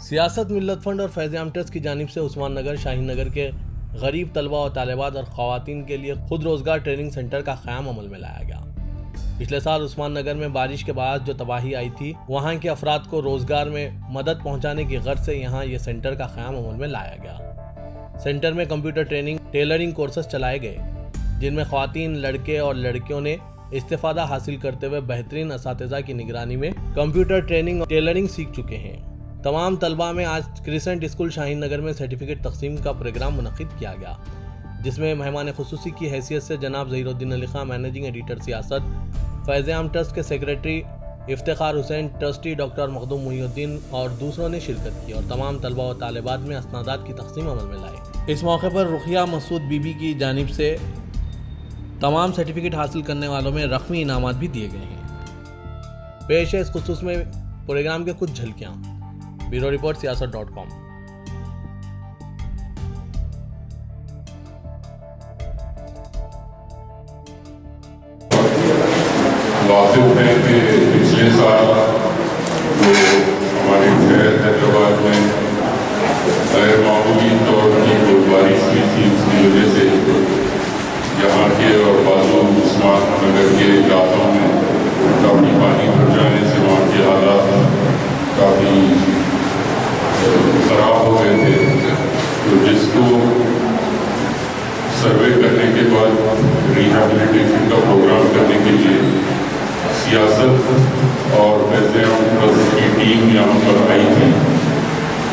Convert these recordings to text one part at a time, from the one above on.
سیاست ملت فنڈ اور فیض عام ٹرسٹ کی جانب سے عثمان نگر شاہین نگر کے غریب طلبہ اور طالبات اور خواتین کے لیے خود روزگار ٹریننگ سینٹر کا قیام عمل میں لایا گیا۔ پچھلے سال عثمان نگر میں بارش کے بعد جو تباہی آئی تھی، وہاں کے افراد کو روزگار میں مدد پہنچانے کی غرض سے یہاں یہ سینٹر کا قیام عمل میں لایا گیا۔ سینٹر میں کمپیوٹر ٹریننگ، ٹیلرنگ کورسز چلائے گئے، جن میں خواتین، لڑکے اور لڑکیوں نے استفادہ حاصل کرتے ہوئے بہترین اساتذہ کی نگرانی میں کمپیوٹر ٹریننگ اور ٹیلرنگ سیکھ چکے ہیں۔ تمام طلبہ میں آج کرسنٹ اسکول شاہین نگر میں سرٹیفکیٹ تقسیم کا پروگرام منعقد کیا گیا، جس میں مہمان خصوصی کی حیثیت سے جناب ظہیر الدین علی خان، مینیجنگ ایڈیٹر سیاست، فیض عام ٹرسٹ کے سیکریٹری افتخار حسین، ٹرسٹی ڈاکٹر مخدوم محی الدین اور دوسروں نے شرکت کی اور تمام طلبہ و طالبات میں اسنادات کی تقسیم عمل میں لائی۔ اس موقع پر رقیہ مسعود بی بی کی جانب سے تمام سرٹیفکیٹ حاصل کرنے والوں میں رقمی انعامات بھی دیے گئے ہیں۔ پیش ہے اس خصوص میں پروگرام کے کچھ جھلکیاں۔ Bureau report سیاست.com۔ واقف ہے کہ پچھلے سال جو ہمارے شہر حیدرآباد میں غیر معمولی طور کی جو بارش ہوئی تھی، اس کی وجہ سے یہاں کے اور بعض عثمان نگر کے علاقوں میں کافی پانی بھر جانے سے وہاں کے حالات کافی خراب ہو گئے تھے، تو جس کو سروے کرنے کے بعد ریہیبلیٹیشن کا پروگرام کرنے کے لیے سیاست اور فیض عام ٹرسٹ کی ٹیم یہاں پر آئی تھی،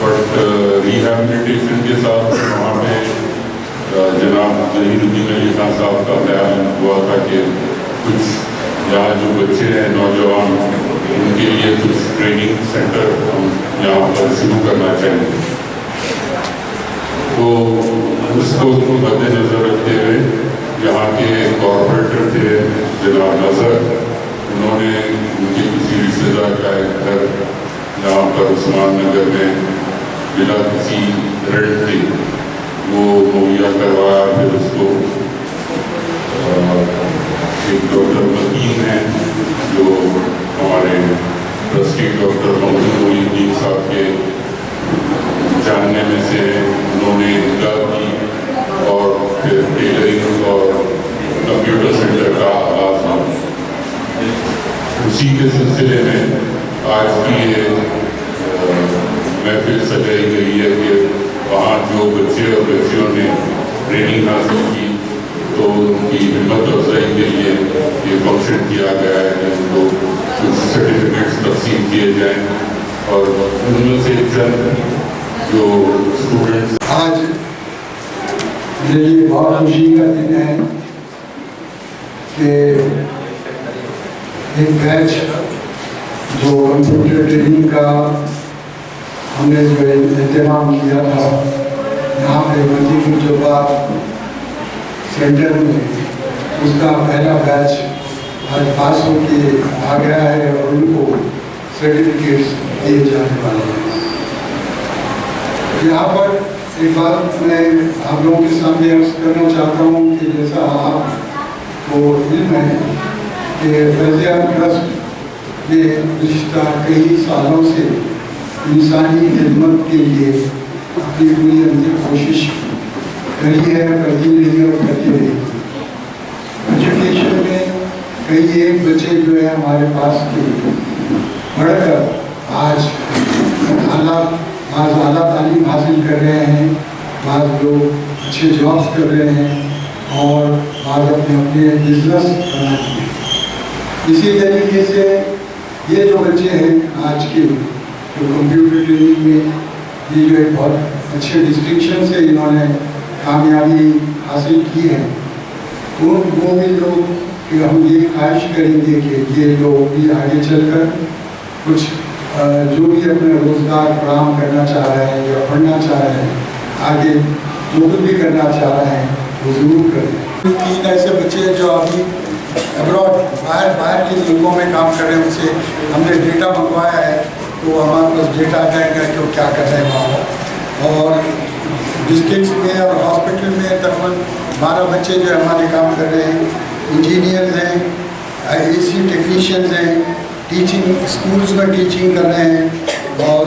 بٹ ریہیبلیٹیشن کے ساتھ وہاں پہ جناب ظہیر الدین علی خان صاحب کا بیان ہوا تھا کہ کچھ یہاں جو بچے ہیں، نوجوان، ان کے لیے کچھ ٹریننگ سینٹر ہم یہاں پر شروع کرنا چاہیں، تو اس کو مد نظر رکھتے ہوئے یہاں کے کارپوریٹر تھے جناب نظر، انہوں نے ان کے کسی رشتے دار کا ایک گھر یہاں پر عثمان نگر میں بلا کسی رینٹ کے وہ مہیا کروایا۔ پھر اس کو ایک ڈاکٹر مکین ہیں جو ہمارے ٹرسٹی ڈاکٹر مخدوم محی الدین صاحب کے جاننے میں سے انہوں نے اطلاع کی اور پھر ٹیلرنگ اور کمپیوٹر سینٹر کا آغاز ہوا۔ اسی کے سلسلے میں آج کی یہ محفل سجائی گئی ہے کہ وہاں جو بچے اور بچیوں نے ٹریننگ حاصل کی، تو ان کی ہمت افزائی کے لیے یہ فنکشن کیا گیا ہے کہ ان کو کچھ سرٹیفکیٹس تقسیم کیے جائیں، اور ان میں سے چند جو اسٹوڈنٹس آج میرے لیے بہت خوشی کا دن ہے کہ ایک بیچ جو کمپیوٹر ٹریننگ کا ہم نے جو اہتمام کیا تھا یہاں پہ مدینہ جو بات سینٹر میں، اس کا پہلا بیچ آج پاس ہو کے آ گیا ہے اور ان کو سرٹیفکیٹس دیے جانے والے ہیں۔ یہاں پر ایک بات میں آپ لوگوں کے سامنے عرض کرنا چاہتا ہوں کہ جیسا آپ کو علم ہے کہ فیض عام ٹرسٹ نے گزشتہ کئی سالوں سے انسانی خدمت کے لیے اپنی پوری اندر کوشش کری ہے، کرتی رہی اور کرتی رہی۔ ایجوکیشن میں کئی ایک بچے جو ہے ہمارے پاس کے پڑھ کر آج بعض اعلیٰ تعلیم حاصل کر رہے ہیں، بعض لوگ اچھے جابس کر رہے ہیں اور بعض اپنے بزنس بنا رہے ہیں۔ اسی طریقے سے یہ جو بچے ہیں آج کے جو کمپیوٹر ٹریننگ میں یہ جو ایک بہت اچھے ڈسٹنکشن سے انہوں نے کامیابی حاصل کی ہے، وہ بھی لوگ کہ ہم یہ خواہش کریں گے کہ یہ لوگ بھی آگے چل کر کچھ جو بھی اپنا روزگار فراہم کرنا چاہ رہے ہیں یا پڑھنا چاہ رہے ہیں، آگے جو بھی کرنا چاہ رہے ہیں وہ ضرور کریں۔ 3 ایسے بچے ہیں جو ابھی ابراڈ باہر کے ملکوں میں کام کر رہے ہیں، ان سے ہم نے ڈیٹا منگوایا ہے، تو ہمارے پاس ڈیٹا آ جائے گا کہ وہ کیا کر رہے ہیں وہاں۔ اور ڈسٹرکٹس میں اور ہاسپٹل میں تقریباً 12 بچے جو ہمارے کام کر رہے ہیں، انجینئرز ہیں، اے سی ٹیکنیشینز ہیں، ٹیچنگ اسکولس میں ٹیچنگ کر رہے ہیں، اور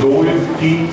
2-3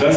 10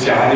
4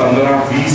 15-20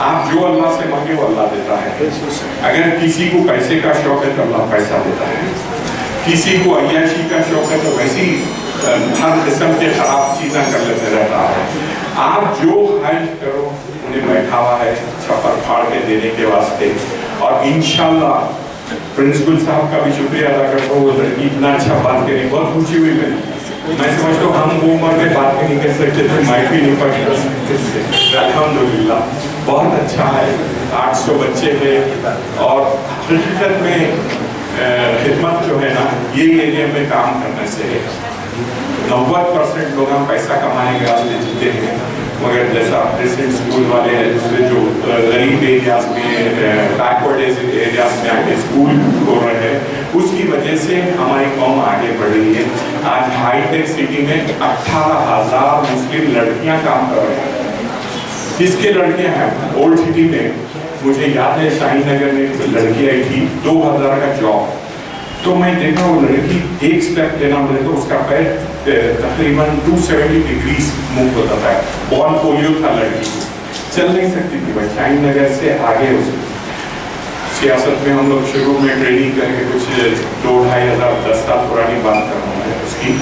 آپ جو اللہ سے مانگے وہ اللہ دیتا ہے. اگر کسی کو پیسے کا شوق ہے تو اللہ پیسہ دیتا ہے. کسی کو عیاشی کا شوق ہے تو ویسی ہر قسم کے خراب چیزیں کر لیتے رہتا ہے. آپ جو خواہش کرو انہیں بیٹھا ہوا ہے چھپر پھاڑ کے دینے کے واسطے. اور انشاءاللہ پرنسپل صاحب کا بھی شکریہ ادا کرتا ہوں. وہ لڑکی اتنا اچھا بات کری, بہت خوشی ہوئی میری. میں سمجھتا ہوں ہم وہ عمر میں بات بھی نہیں کر سکتے تھے, مائک بھی نہیں پڑھ سکتے تھے. الحمدللہ بہت اچھا ہے. 800 بچے ہیں اور حقیقت میں خدمت جو ہے نا یہ ایریا میں کام کرنے سے 90% لوگ ہم پیسہ کمانے کے واسطے جیتے ہیں, مگر جیسا پریسیڈنٹ اسکول والے ہیں دوسرے جو غریب ایریاز میں بیکورڈ ایریاز میں آ کے اسکول کھول رہے ہیں, اس کی وجہ سے ہماری قوم آگے بڑھ رہی ہے. آج ہائی ٹیک سٹی میں 18,000 مسلم لڑکیاں کام کر رہے ہیں. کس کے لڑکیاں ہیں؟ اولڈ سٹی میں مجھے یاد ہے شاہین نگر میں ایک لڑکی آئی تھی 2000 کا جاب. تو میں دیکھا وہ لڑکی ایک سٹیپ لینا بولے تو اس کا پیر تقریباً 270 ڈگریز موو ہوتا تھا. بال پولیو تھا لڑکی, چل نہیں سکتی تھی. بھائی شاہین نگر سے آگے اس سیاست میں ہم لوگ شروع میں ٹریننگ کر کے کچھ 2-2.5 ہزار 10 سال پرانی بات کر رہا ہوں اس کی.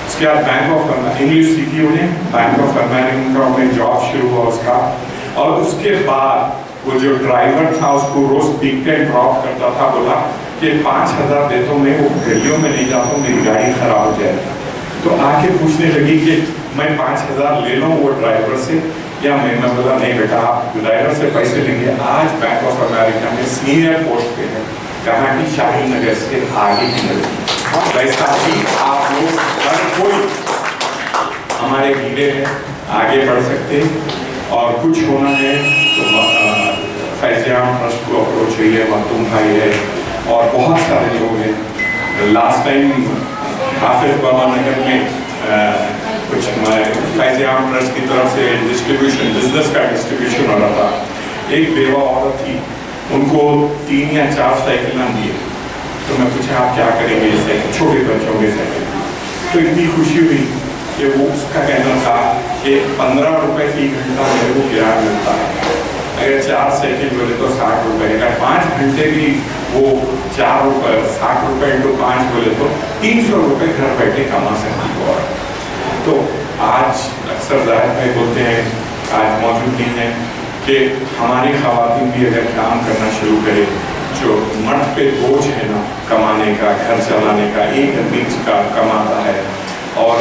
اس کے بعد بینک آف انگلش سیکھی انہیں, بینک آف امریکہ میں جاب شروع ہوا اس کا. اور اس کے بعد وہ جو ڈرائیور تھا اس کو روز پک اینڈ ڈراپ کرتا تھا, بولا کہ 5,000 دیتا ہوں, میں وہ گلیوں میں نہیں جاتا ہوں, میری گاڑی خراب ہو جائے. تو آ کے پوچھنے لگی کہ میں 5,000 لے لوں وہ ڈرائیور سے یا میں بولا نہیں بیٹا آپ ڈرائیور سے پیسے لیں گے. آج بینک آف امریکہ میں سینئر پوسٹ پہ ہے, کہاں کی شاہین نگر سے آگے کی لڑکی. ویسا ہی آپ لوگ ہر کوئی ہمارے ہیرے ہیں, آگے بڑھ سکتے اور کچھ ہونا ہے تو فیض عام ٹرسٹ کو اپروچ ہوئی ہے, مختوم بھائی ہے اور بہت سارے لوگ ہیں. لاسٹ ٹائم حافظ بابا نگر میں کچھ فیض عام ٹرسٹ کی طرف سے ڈسٹریبیوشن بزنس کا ڈسٹریبیوشن ہو رہا تھا. ایک بیوہ عورت تھی, ان کو 3 یا 4 سائیکل نہ دیے. تو میں پوچھا آپ کیا کریں گے یہ سائیکل, چھوٹے بچوں کے سائیکل. تو اتنی خوشی ہوئی کہ وہ اس کا کہنا تھا کہ 15 روپے فی گھنٹہ میرے کو کرایہ ملتا ہے. اگر 4 سائیکل بولے تو 60 روپے, اگر 5 گھنٹے بھی وہ 4 روپے 60 روپے انٹو 5 بولے تو 300 روپے گھر بیٹھے کما سکتی ہو. تو آج اکثر ظاہر میں بولتے ہیں, آج موجود نہیں ہے کہ ہماری خواتین بھی اگر کام کرنا شروع کرے, جو مرد پہ بوجھ ہے نا کمانے کا, گھر چلانے کا, ایک آدمی کا کماتا ہے اور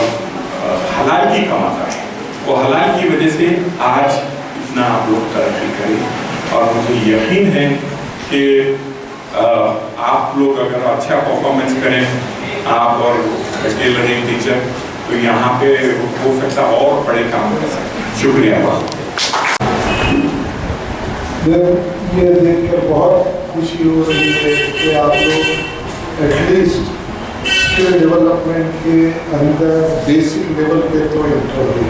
حلال کی کماتا ہے, وہ حلال کی وجہ سے آج اتنا آپ لوگ ترقی کریں. اور مجھے یقین ہے کہ آپ لوگ اگر اچھا پرفارمنس کریں, آپ اور ٹیلرنگ ٹیچر, تو یہاں پہ ہو سکتا اور بڑے کام کر سکتے. شکریہ. یہ دیکھ کر بہت خوشی ہو رہی ہے کہ آپ لوگ ایٹ لیسٹ اسکل ڈیولپمنٹ کے اندر بیسک لیول پہ تو انٹر ہوئی.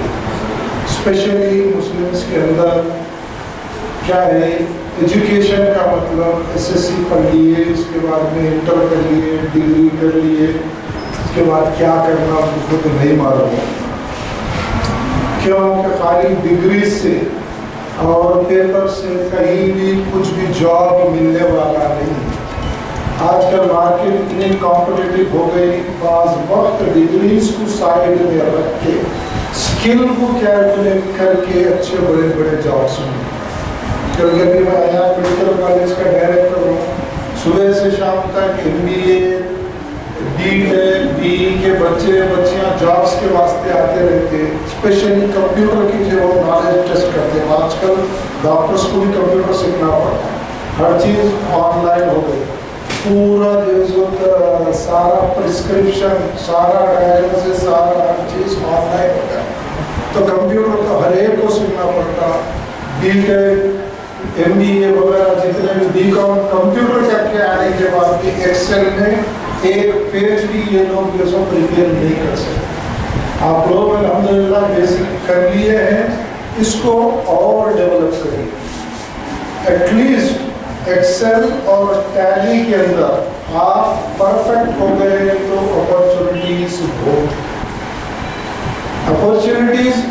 اسپیشلی مسلمس کے اندر کیا ہے, ایجوکیشن کا مطلب SSC پڑھ لیے, اس کے بعد میں انٹر کر لیے, ڈگری کر لیے, اس کے بعد کیا کرنا خود نہیں معلوم. کیوں کہ خالی ڈگری سے اور پیپر سے کہیں بھی کچھ بھی جاب ملنے والا نہیں. آج کل مارکیٹ اتنی کمپٹیٹیو ہو گئی, بعض وقت ڈگریز کو سائڈ میں رکھ کے اسکل کو کیلکولیٹ کر کے اچھے بڑے بڑے جابس میں. کیونکہ ابھی میں یہاں میڈیکل کالج کا ڈائریکٹر ہوں, صبح سے شام تک MBA BTech BE کے بچیاں جابس کے واسطے آتے رہتے ہیں. اسپیشلی کمپیوٹر کی جو وہ نالج ٹیسٹ کرتے ہیں. آج کل ڈاکٹرس کو بھی کمپیوٹر سیکھنا پڑتا ہے, ہر چیز آن لائن ہو گئی. پورا جو سارا پرسکرپشن, سارا ڈائگنوسس, سارا ہر چیز آن لائن ہو گیا. تو کمپیوٹر تو ہر ایک کو سیکھنا پڑتا. BTech MBA وغیرہ جتنے بھی BCom کمپیوٹر کر کے آنے کے بعد بھی ایکسل میں ایک پیج بھی یہ لوگ جو سو پریپیئر نہیں کر سکتے. آپ لوگ الحمدللہ بیسک کر لیے ہیں, اس کو اور ڈیولپ کریے. ایٹ لیسٹ ایکسل اور ٹیلی کے اندر آپ پرفیکٹ ہو گئے تو اپرچونیٹیز بہت, اپرچونیٹیز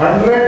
100